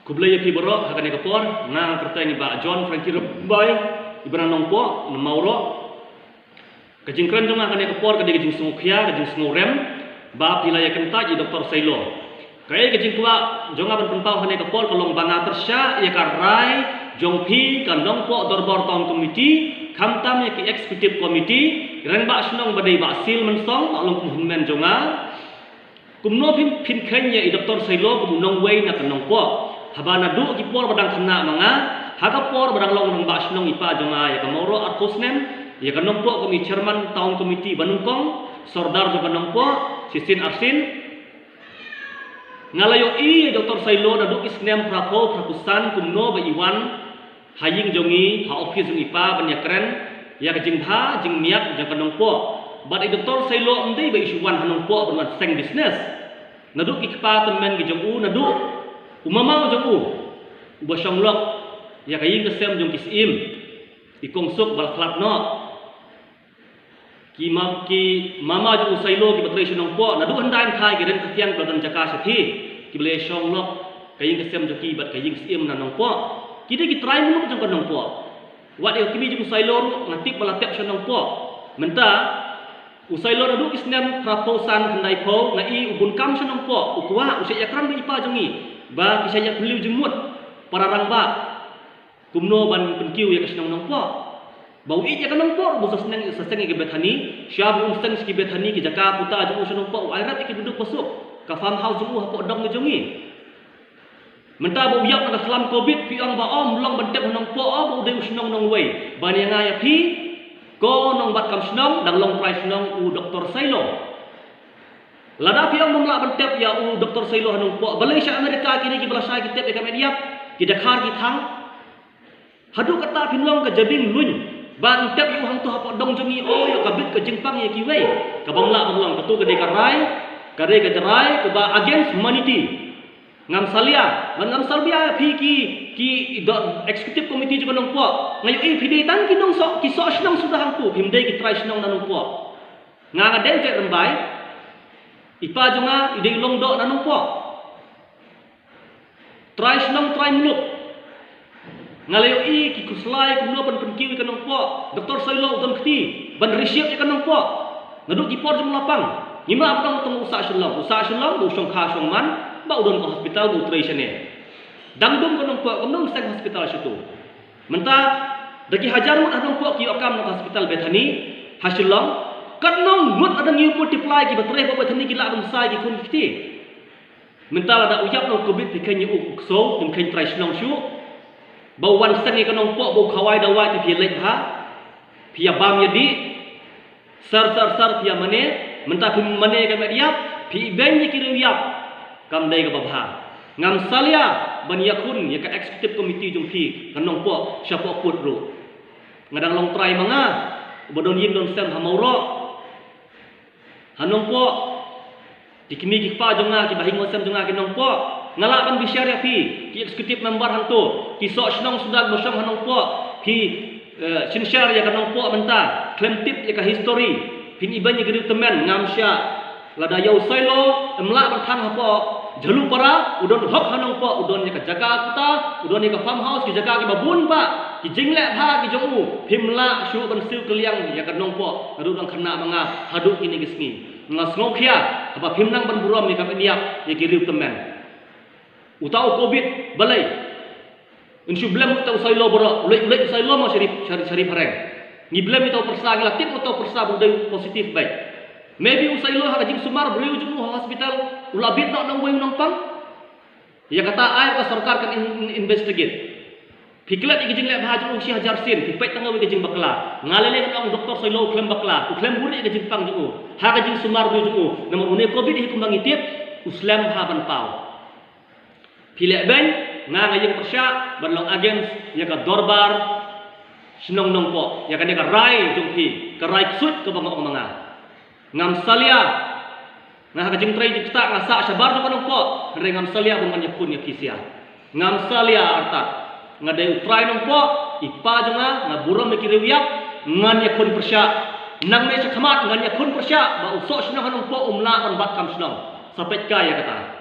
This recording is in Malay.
kublai pi borok hakane kapor na kerta ni ba John Frankie Boy ibran nongpo mauro kajing kran jong hakane kapor kadi kajing sungukhia kajing sungurem ba pilaya kenta ji Dr. Sailo kai kajing tua jong aban penpau hakane kapor kolong banga tersya ya karai jong pi kan nongpo dorbor town committee khamtam ya ki executive committee ren ba snong badai ba sil mensong along kummen jonga kumno pin khanya i Dr. Sailo kumnong wei na kanong po habana du ki por badang khana manga haga por badang long nang ba snong ipa jonga ya kamoro arkosnem ya kanong po kami chairman town committee Banungkong sordar jo kanong po sisin arsin ngalayo i Dr. Sailo na du isnem prapo prakusan kumno ba iwan haying jongi ha office jong ipa banyakren ya kajing bha jing niat jang kanong po but i Dr. Sailo ndai ba isuan hanong po ban seng business nadu ikpa temen gi jong u nadu umamau jong u uba shanglok ya kaying kesem jong kisim ikongsuk bal klap no ki mama jong Sailo ki batrai sunong po nadu handai thai gi ren katiang badan jaka sathi ki bele shanglok kaying kesem jong ki bat kaying sim nanong po kide ki try muluk jong kanong po wat el kimi jong Sailo ru ngatik balatep sunong po menta Usailo nadu isnem praposan handai po ngai ubun kam sunong po ukwa usai yakram bi ipa jongi ba kisaya beliau jemut para rangba kumno ban penkiu ya kasnong nong po bau i ya kanong po busa seneng seseng ke bethani syab unsteng ki bethani ki jaka puta jongu sunong po airat ki duduk pasuk ka farm house jongu hapo dong jongi menta bau yak na kelam covid pi ang ba om long bentep nong po bau de usnong nong wei ban yang ya pi ko nong bat kam snong dang long price nong u Dr. Sailo lada piang memlak bentep ya u Dr. Sailo hanong po Malaysia Amerika kini ki belasai ki tep ka mediap ki dakhar ki thang hadu kata pinlong ka jabing luny ban tep yu hang tu hapo dong jongi o yo kabit ka jingpang ya ki wei ka bangla banglang katu ka de karai kare ka jarai ka ba against humanity ngam salia ngam salbia phi ki executive committee jo nong po ngayo i phide tan ki nong so ki so snong sudah hang tu himde ki try snong nanong po nga den ke rembai ipa jonga ide long do nanong po try snong try muluk ngalayo i ki kuslai kumno pan penkiwi kanong po Dr. Sailo utam khti ban resiap ya kanong po ngaduk ki por jong lapang ngima apang tong usa shalom bu song kha song man ba udon ko hospital bu trai sene dangdum kanong po kanong seng hospital situ menta dagi hajar mut anong po ki okam no hospital bethani hasilong kanong mut adang yu multiply ki batre po bethani ki la dum sai ki kun khti menta ada uyap no covid pikanya ukso dim khain trai snong shu ba wan seng ki kanong po bu khawai dawai ti lek ha pia bam yadi sar pia mane menta phim mane ka mediap phi ben ki riyap kam dai ka babha ngam salia ban yakun ya ka executive committee jong phi kanong po syapo put ru ngadang long try manga bodon yin don sem hamauro hanong po dikimi ki pa jonga ki bahing sem jonga ki nong po ngala ban bisyar ya phi ki executive member hang tu ki so snong sudah bosong hanong po ki sinsyar ya kanong po menta claim tip ya ka history pin iban ya geri temen ngam sya lada yau Sailo emla berthang hapo jalu para udon hok hanong po udon ya ka jaga kita udon ya ka farm house ki jaga ki babun pa ki jingle pha ki jongu himla shu ban siu keliang ya kanong po ngadu dang khana manga hadu kini gisni ngas ngokhia apa himnang ban burom ni ka niap ya ki riu temen utau covid balai insyu blam utau Sailo boro lek Sailo ma syarif hareng ni blam utau persa ngilatip utau persa budai positif baik maybe Sailo ha jing sumar beliau jumu hospital ulabit nak nang wei nang pang ya kata ai ka sarkar kan investigate fiklat iki jing le bha jumu si hajar sin pipet tanga wei jing bakla ngalele kan Dr. Sailo klaim bakla klaim buri ka jing pang jumu ha ka jing sumar beliau jumu namun une covid hi kumbang itip uslam ha ban pau pilek ben nga ngayeng persya banlong against ya ka dorbar sinong nong po ya kan ka rai jung hi ka rai ksut ka bangong manga ngam salia ngah ka jing trai kita ngasa sabar jo kanong po re ngam salia bungan yakun ya kisia ngam salia arta ngade utrai nong po ipa jonga ngaburo mikiriwiap ngan yakun persya nang me sakhamat ngan yakun persya ba usok sinong hanong po umla on bat kam sinong sapet kaya kata